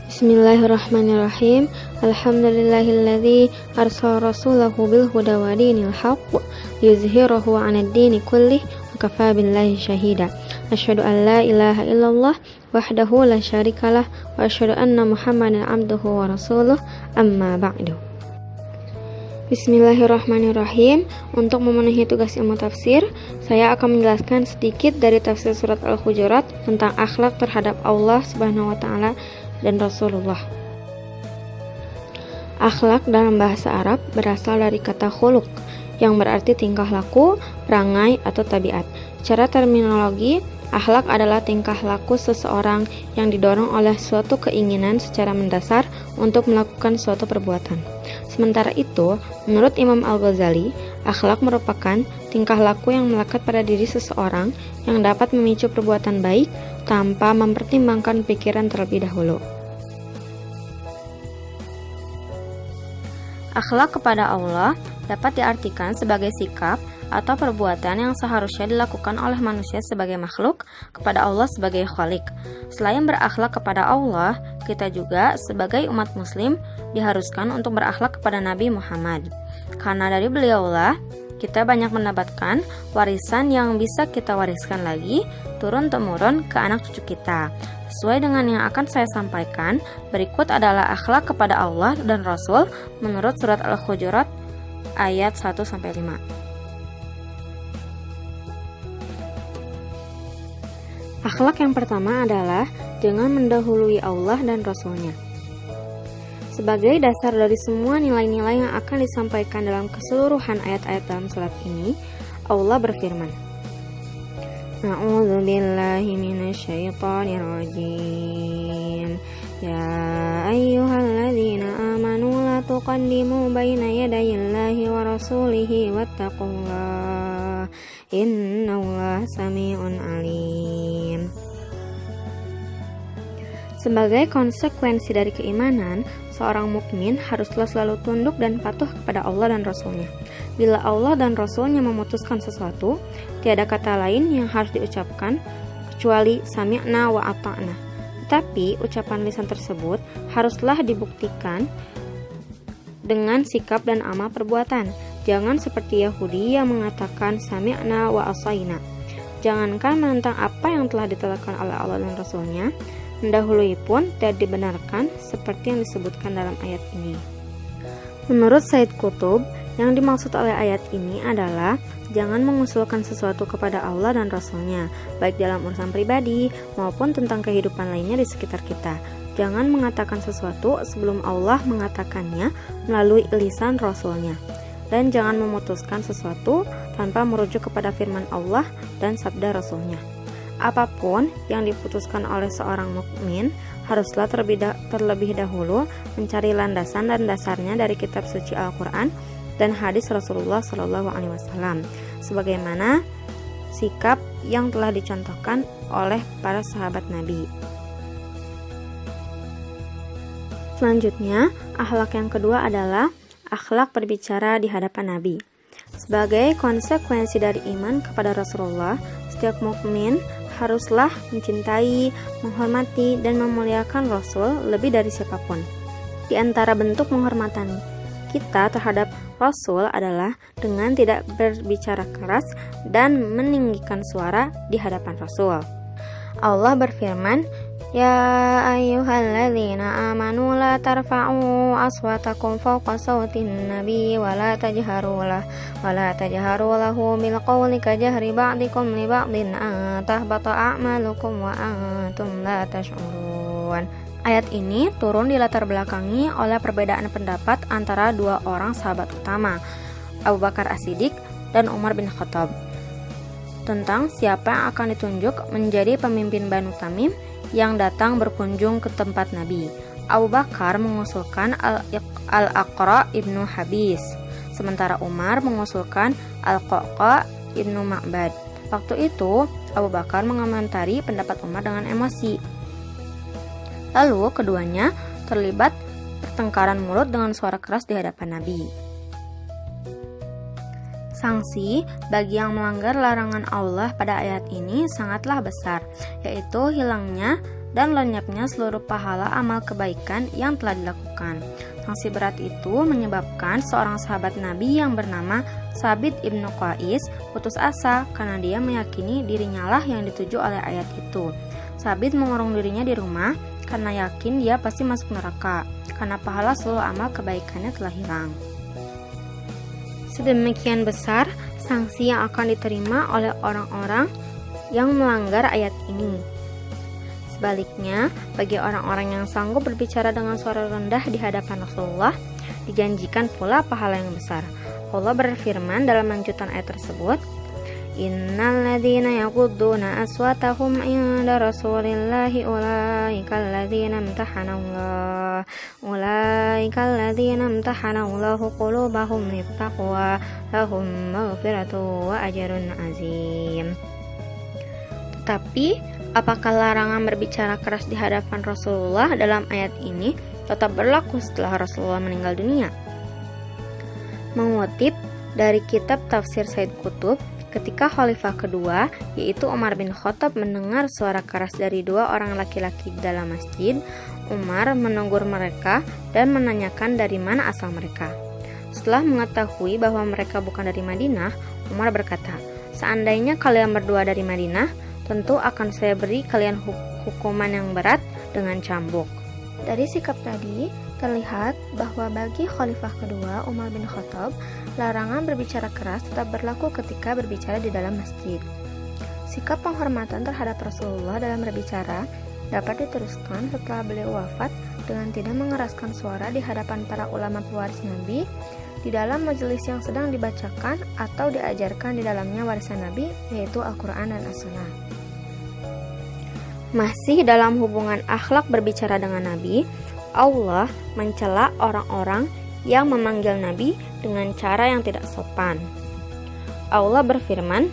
Bismillahirrahmanirrahim. Alhamdulillahilladzi arsala rasulahu bil huda wa dinil haqq yuzhirahu 'alad dini kullih wa kafaa billahi syahida. Asyhadu an la ilaha illallah wahdahu la syarikalah wa asyhadu anna Muhammadan 'abduhu wa rasuluh, amma ba'du. Bismillahirrahmanirrahim. Untuk memenuhi tugas ilmu tafsir, saya akan menjelaskan sedikit dari tafsir surat Al-Hujurat tentang akhlak terhadap Allah Subhanahu wa taala dan Rasulullah. Akhlak dalam bahasa Arab berasal dari kata khuluq yang berarti tingkah laku, perangai, atau tabiat. Secara terminologi, akhlak adalah tingkah laku seseorang yang didorong oleh suatu keinginan secara mendasar untuk melakukan suatu perbuatan. Sementara itu, menurut Imam Al-Ghazali, akhlak merupakan tingkah laku yang melekat pada diri seseorang yang dapat memicu perbuatan baik tanpa mempertimbangkan pikiran terlebih dahulu. Akhlak kepada Allah dapat diartikan sebagai sikap atau perbuatan yang seharusnya dilakukan oleh manusia sebagai makhluk kepada Allah sebagai khalik. Selain berakhlak kepada Allah, kita juga sebagai umat muslim diharuskan untuk berakhlak kepada Nabi Muhammad. Karena dari beliaulah kita banyak mendapatkan warisan yang bisa kita wariskan lagi turun-temurun ke anak cucu kita. Sesuai dengan yang akan saya sampaikan, berikut adalah akhlak kepada Allah dan Rasul menurut surat Al-Hujurat ayat 1-5. Akhlak yang pertama adalah jangan mendahului Allah dan Rasul-Nya. Sebagai dasar dari semua nilai-nilai yang akan disampaikan dalam keseluruhan ayat-ayat dalam surat ini, Allah berfirman, A'udzu billahi minasyaitonir rajim. Ya ayyuhalladzina amanu la tuqaddimu baina yadayillahi wa rasulihi wattaqullaha innallaha samii'un 'aliim. Sebagai konsekuensi dari keimanan, seorang mukmin haruslah selalu tunduk dan patuh kepada Allah dan Rasul-Nya. Bila Allah dan Rasul-Nya memutuskan sesuatu, tiada kata lain yang harus diucapkan kecuali sami'na wa ata'na. Tetapi ucapan lisan tersebut haruslah dibuktikan dengan sikap dan amal perbuatan. Jangan seperti Yahudi yang mengatakan sami'na wa asaina. Jangankan menentang apa yang telah ditetapkan oleh Allah dan Rasul-Nya, mendahului pun tidak dibenarkan seperti yang disebutkan dalam ayat ini. Menurut Said Qutb, yang dimaksud oleh ayat ini adalah jangan mengusulkan sesuatu kepada Allah dan Rasul-Nya, baik dalam urusan pribadi maupun tentang kehidupan lainnya di sekitar kita. Jangan mengatakan sesuatu sebelum Allah mengatakannya melalui lisan Rasul-Nya. Dan jangan memutuskan sesuatu tanpa merujuk kepada firman Allah dan sabda Rasul-Nya. Apapun yang diputuskan oleh seorang mukmin haruslah terlebih dahulu mencari landasan dan dasarnya dari kitab suci Al-Quran dan hadis Rasulullah SAW, sebagaimana sikap yang telah dicontohkan oleh para sahabat Nabi. Selanjutnya, akhlak yang kedua adalah akhlak berbicara di hadapan Nabi. Sebagai konsekuensi dari iman kepada Rasulullah, setiap mukmin haruslah mencintai, menghormati, dan memuliakan Rasul lebih dari siapapun. Di antara bentuk penghormatan kita terhadap Rasul adalah dengan tidak berbicara keras dan meninggikan suara di hadapan Rasul. Allah berfirman, Ya ayyuhalladzina amanu la tarfa'u aswatakum fawqa sawtin nabi wa la tajharu lahu bil qawli kajahri ba'dikum li ba'din an tahbata a'malukum wa antum la tash'urun. Ayat ini turun dilatar belakangi oleh perbedaan pendapat antara dua orang sahabat utama, Abu Bakar As-Siddiq dan Umar bin Khattab, tentang siapa yang akan ditunjuk menjadi pemimpin Banu Tamim yang datang berkunjung ke tempat Nabi. Abu Bakar mengusulkan Al-Aqra ibnu Habis, sementara Umar mengusulkan Al-Qaqa ibnu Ma'bad. Waktu itu, Abu Bakar mengomentari pendapat Umar dengan emosi. Lalu, keduanya terlibat pertengkaran mulut dengan suara keras di hadapan Nabi. Sanksi bagi yang melanggar larangan Allah pada ayat ini sangatlah besar, yaitu hilangnya dan lenyapnya seluruh pahala amal kebaikan yang telah dilakukan. Sanksi berat itu menyebabkan seorang sahabat Nabi yang bernama Sabit ibnu Qais putus asa karena dia meyakini dirinya lah yang dituju oleh ayat itu. Sabit mengurung dirinya di rumah karena yakin dia pasti masuk neraka karena pahala seluruh amal kebaikannya telah hilang. Sedemikian besar sanksi yang akan diterima oleh orang-orang yang melanggar ayat ini. Sebaliknya, bagi orang-orang yang sanggup berbicara dengan suara rendah di hadapan Rasulullah, dijanjikan pula pahala yang besar. Allah berfirman dalam lanjutan ayat tersebut, Innal ladzina yaqudduna aswatahum 'inda Rasulillahi ulaikal ladzina imtahanallahu qulubahum littaqwa lahum maghfiratu wa ajrun azim. Tetapi apakah larangan berbicara keras di hadapan Rasulullah dalam ayat ini tetap berlaku setelah Rasulullah meninggal dunia? Mengutip dari kitab Tafsir Said Qutb, ketika Khalifah kedua, yaitu Umar bin Khattab mendengar suara keras dari dua orang laki-laki di dalam masjid, Umar menegur mereka dan menanyakan dari mana asal mereka. Setelah mengetahui bahwa mereka bukan dari Madinah, Umar berkata, seandainya kalian berdua dari Madinah, tentu akan saya beri kalian hukuman yang berat dengan cambuk. Dari sikap tadi, terlihat bahwa bagi Khalifah kedua, Umar bin Khattab, larangan berbicara keras tetap berlaku ketika berbicara di dalam masjid. Sikap penghormatan terhadap Rasulullah dalam berbicara dapat diteruskan setelah beliau wafat dengan tidak mengeraskan suara di hadapan para ulama pewaris Nabi, di dalam majelis yang sedang dibacakan atau diajarkan di dalamnya warisan Nabi, yaitu Al-Quran dan As-Sunnah. Masih dalam hubungan akhlak berbicara dengan Nabi, Allah mencela orang-orang yang memanggil Nabi dengan cara yang tidak sopan. Allah berfirman,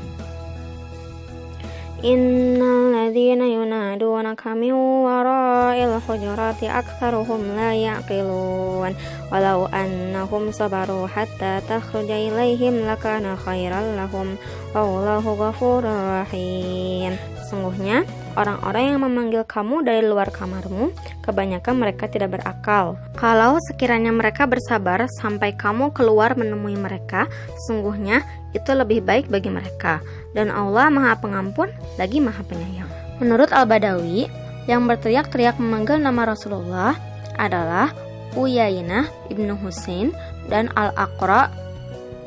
Innal ladzina yunadunaka min wara'il hujurati aktsaruhum la ya'qilun walau annahum sabaru hatta takhruja ilaihim lakana khairan lahum wallahu ghafurur rahim. Sesungguhnya orang-orang yang memanggil kamu dari luar kamarmu, kebanyakan mereka tidak berakal. Kalau sekiranya mereka bersabar sampai kamu keluar menemui mereka, sesungguhnya itu lebih baik bagi mereka. Dan Allah Maha Pengampun lagi Maha Penyayang. Menurut Al-Badawi, yang berteriak-teriak memanggil nama Rasulullah adalah Uyainah ibnu Husain dan Al-Aqra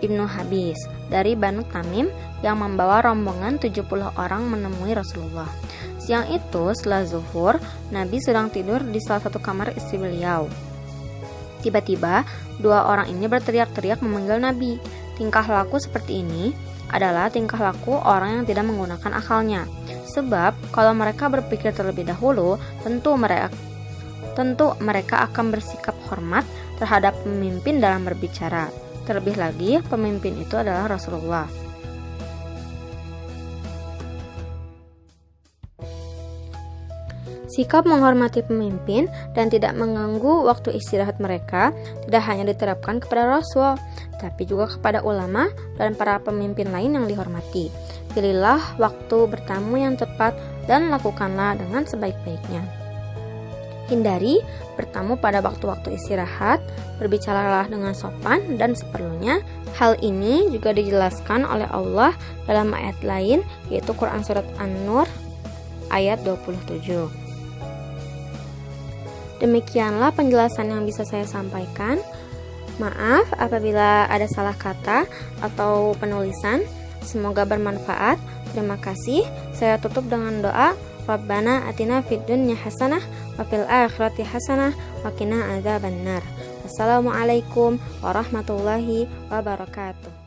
ibnu Habis dari Banu Tamim yang membawa rombongan 70 orang menemui Rasulullah. Siang itu setelah zuhur, Nabi sedang tidur di salah satu kamar istri beliau. Tiba-tiba, dua orang ini berteriak-teriak memanggil Nabi. Tingkah laku seperti ini adalah tingkah laku orang yang tidak menggunakan akalnya. Sebab, kalau mereka berpikir terlebih dahulu, tentu mereka akan bersikap hormat terhadap pemimpin dalam berbicara. Terlebih lagi, pemimpin itu adalah Rasulullah. Sikap menghormati pemimpin dan tidak mengganggu waktu istirahat mereka tidak hanya diterapkan kepada Rasul, tapi juga kepada ulama dan para pemimpin lain yang dihormati. Pilihlah waktu bertamu yang tepat dan lakukanlah dengan sebaik-baiknya. Hindari bertamu pada waktu-waktu istirahat, berbicaralah dengan sopan dan seperlunya. Hal ini juga dijelaskan oleh Allah dalam ayat lain, yaitu Quran Surat An-Nur ayat 27. Demikianlah penjelasan yang bisa saya sampaikan. Maaf apabila ada salah kata atau penulisan. Semoga bermanfaat. Terima kasih. Saya tutup dengan doa. Rabbana atina fid dunya hasanah wa fil akhirati hasanah wa qina adzabannar. Wassalamualaikum warahmatullahi wabarakatuh.